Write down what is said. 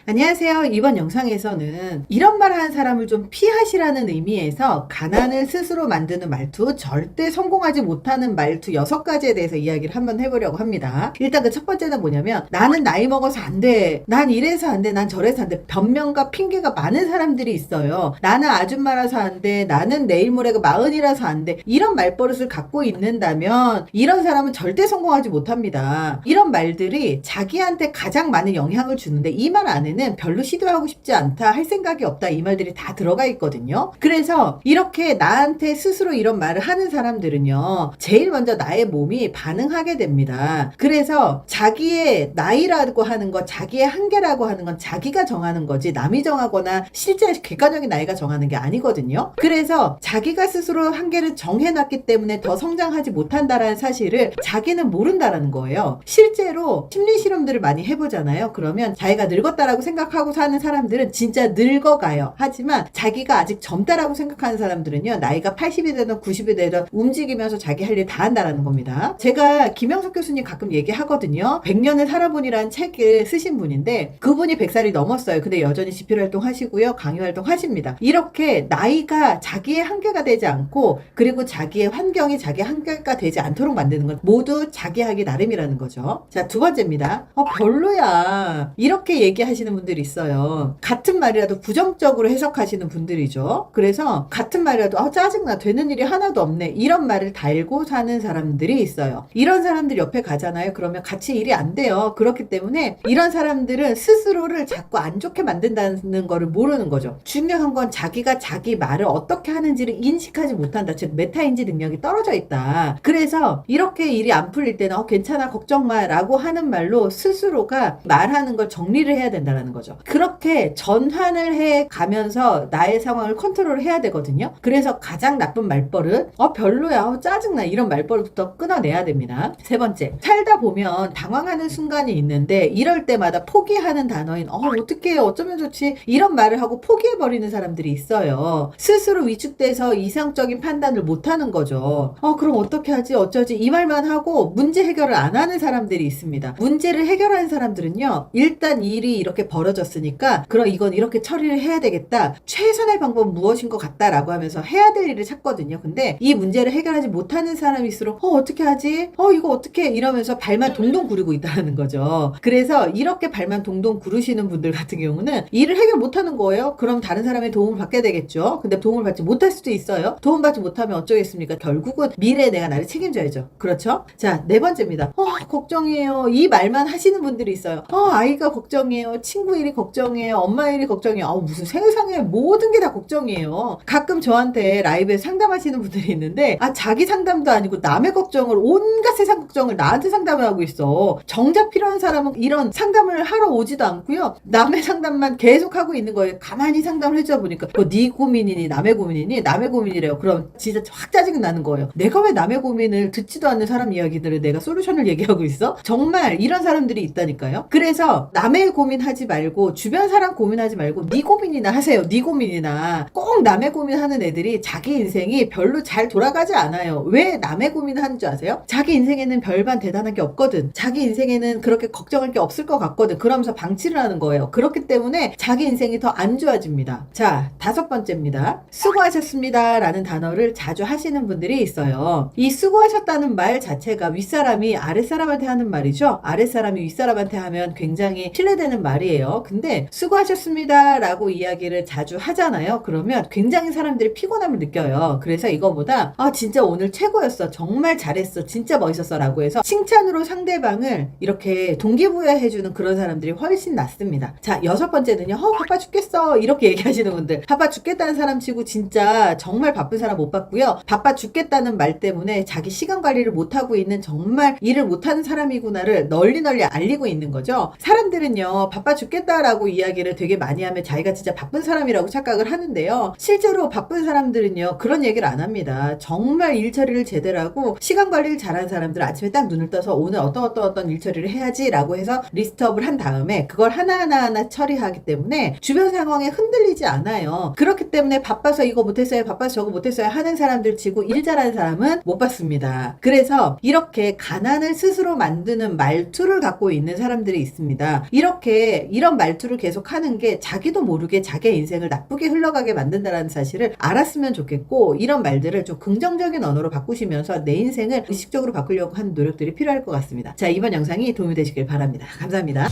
안녕하세요. 이번 영상에서는 이런 말 하는 사람을 좀 피하시라는 의미에서 가난을 스스로 만드는 말투, 절대 성공하지 못하는 말투 6가지에 대해서 이야기를 한번 해보려고 합니다. 일단 그 첫 번째는 뭐냐면, 나는 나이 먹어서 안 돼, 난 이래서 안 돼, 난 저래서 안 돼, 변명과 핑계가 많은 사람들이 있어요. 나는 아줌마라서 안 돼, 나는 내일 모레가 40이라서 안 돼, 이런 말버릇을 갖고 있는다면 이런 사람은 절대 성공하지 못합니다. 이런 말들이 자기한테 가장 많은 영향을 주는데, 이 말 안에는 별로 시도하고 싶지 않다, 할 생각이 없다, 이 말들이 다 들어가 있거든요. 그래서 이렇게 나한테 스스로 이런 말을 하는 사람들은요, 제일 먼저 나의 몸이 반응하게 됩니다. 그래서 자기의 나이라고 하는 것, 자기의 한계라고 하는 건 자기가 정하는 거지 남이 정하거나 실제 객관적인 나이가 정하는 게 아니거든요. 그래서 자기가 스스로 한계를 정해놨기 때문에 더 성장하지 못한다라는 사실을 자기는 모른다라는 거예요. 실제로 심리 실험들을 많이 해보잖아요. 그러면 자기가 늙었다라고 생각하고 사는 사람들은 진짜 늙어가요. 하지만 자기가 아직 젊다라고 생각하는 사람들은요, 나이가 80이 되든 90이 되든 움직이면서 자기 할 일 다 한다라는 겁니다. 제가 김영석 교수님 가끔 얘기하거든요. 100년을 살아보니라는 책을 쓰신 분인데, 그분이 100살이 넘었어요. 근데 여전히 집필 활동 하시고요, 강의 활동 하십니다. 이렇게 나이가 자기의 한계가 되지 않고, 그리고 자기의 환경이 자기의 한계가 되지 않도록 만드는 건 모두 자기 하기 나름이라는 거죠. 자, 두 번째입니다. 별로야, 이렇게 얘기하시는 분들이 있어요. 같은 말이라도 부정적으로 해석하시는 분들이죠. 그래서 같은 말이라도 짜증나, 되는 일이 하나도 없네, 이런 말을 달고 사는 사람들이 있어요. 이런 사람들 옆에 가잖아요. 그러면 같이 일이 안 돼요. 그렇기 때문에 이런 사람들은 스스로를 자꾸 안 좋게 만든다는 거를 모르는 거죠. 중요한 건 자기가 자기 말을 어떻게 하는지를 인식하지 못한다. 즉 메타인지 능력이 떨어져 있다. 그래서 이렇게 일이 안 풀릴 때는 괜찮아, 걱정 마 라고 하는 말로 스스로가 말하는 걸 정리를 해야 된다는 거죠. 그렇게 전환을 해 가면서 나의 상황을 컨트롤 해야 되거든요. 그래서 가장 나쁜 말버릇, 별로야, 짜증나, 이런 말버릇부터 끊어내야 됩니다. 세 번째, 살다 보면 당황하는 순간이 있는데, 이럴 때마다 포기하는 단어인 어떡해, 어쩌면 좋지, 이런 말을 하고 포기해버리는 사람들이 있어요. 스스로 위축돼서 이성적인 판단을 못하는 거죠. 그럼 어떻게 하지, 어쩌지, 이 말만 하고 문제 해결을 안 하는 사람들이 있습니다. 문제를 해결하는 사람들은요, 일단 일이 이렇게 벌어졌으니까 그럼 이건 이렇게 처리를 해야 되겠다, 최선의 방법은 무엇인 것 같다라고 하면서 해야 될 일을 찾거든요. 근데 이 문제를 해결하지 못하는 사람일수록 어떻게 하지, 이거 어떻게, 이러면서 발만 동동 구르고 있다는 거죠. 그래서 이렇게 발만 동동 구르시는 분들 같은 경우는 일을 해결 못하는 거예요. 그럼 다른 사람의 도움을 받게 되겠죠. 근데 도움을 받지 못할 수도 있어요. 도움받지 못하면 어쩌겠습니까? 결국은 미래에 내가 나를 책임져야죠. 그렇죠? 자, 네 번째입니다. 걱정이에요, 이 말만 하시는 분들이 있어요. 아이가 걱정이에요, 친구 일이 걱정이에요, 엄마 일이 걱정이에요. 무슨 세상에 모든 게 다 걱정이에요. 가끔 저한테 라이브에 상담하시는 분들이 있는데, 자기 상담도 아니고 남의 걱정을, 온갖 세상 걱정을 나한테 상담을 하고 있어. 정작 필요한 사람은 이런 상담을 하러 오지도 않고요, 남의 상담만 계속 하고 있는 거예요. 가만히 상담을 해주다 보니까 네 고민이니 남의 고민이니, 남의 고민이래요. 그럼 진짜 확 짜증 나는 거예요. 내가 왜 남의 고민을, 듣지도 않는 사람 이야기들을 내가 솔루션을 얘기하고 있어? 정말 이런 사람들이 있다니까요. 그래서 남의 고민하지 말고, 주변 사람 고민하지 말고 네 고민이나 하세요. 네 고민이나. 꼭 남의 고민하는 애들이 자기 인생이 별로 잘 돌아가지 않아요. 왜 남의 고민하는 줄 아세요? 자기 인생에는 별반 대단한 게 없거든. 자기 인생에는 그렇게 걱정할 게 없을 것 같거든. 그러면서 방치를 하는 거예요. 그렇기 때문에 자기 인생이 더 안 좋아집니다. 자, 5번째입니다. 수고하셨습니다 라는 단어를 자주 하시는 분들이 있어요. 이 수고하셨다는 말 자체가 윗사람이 아랫사람한테 하는 말이죠. 아랫사람이 윗사람한테 하면 굉장히 신뢰되는 말이에요. 근데 수고하셨습니다 라고 이야기를 자주 하잖아요. 그러면 굉장히 사람들이 피곤함을 느껴요. 그래서 이거보다 진짜 오늘 최고였어, 정말 잘했어, 진짜 멋있었어 라고 해서 칭찬으로 상대방을 이렇게 동기부여해주는 그런 사람들이 훨씬 낫습니다. 자, 6번째는요. 바빠 죽겠어, 이렇게 얘기하시는 분들. 바빠 죽겠다는 사람 치고 진짜 정말 바쁜 사람 못 봤고요. 바빠 죽겠다는 말 때문에 자기 시간 관리를 못하고 있는, 정말 일을 못하는 사람이구나를 널리 알리고 있는 거죠. 사람들은요, 바빠 죽겠다라고 이야기를 되게 많이 하면 자기가 진짜 바쁜 사람이라고 착각을 하는데요. 실제로 바쁜 사람들은요, 그런 얘기를 안 합니다. 정말 일 처리를 제대로 하고 시간 관리를 잘하는 사람들은 아침에 딱 눈을 떠서 오늘 어떤 일 처리를 해야지라고 해서 리스트업을 한 다음에 그걸 하나하나 처리하기 때문에 주변 상황에 흔들리지 않아요. 그렇기 때문에 바빠서 이거 못했어요, 바빠서 저거 못했어요 하는 사람들 치고 일 잘하는 사람은 못 봤습니다. 그래서 이렇게 가난을 스스로 만드는 말투를 갖고 있는 사람들이 있습니다. 이런 말투를 계속 하는 게 자기도 모르게 자기의 인생을 나쁘게 흘러가게 만든다는 사실을 알았으면 좋겠고, 이런 말들을 좀 긍정적인 언어로 바꾸시면서 내 인생을 의식적으로 바꾸려고 하는 노력들이 필요할 것 같습니다. 자, 이번 영상이 도움이 되시길 바랍니다. 감사합니다.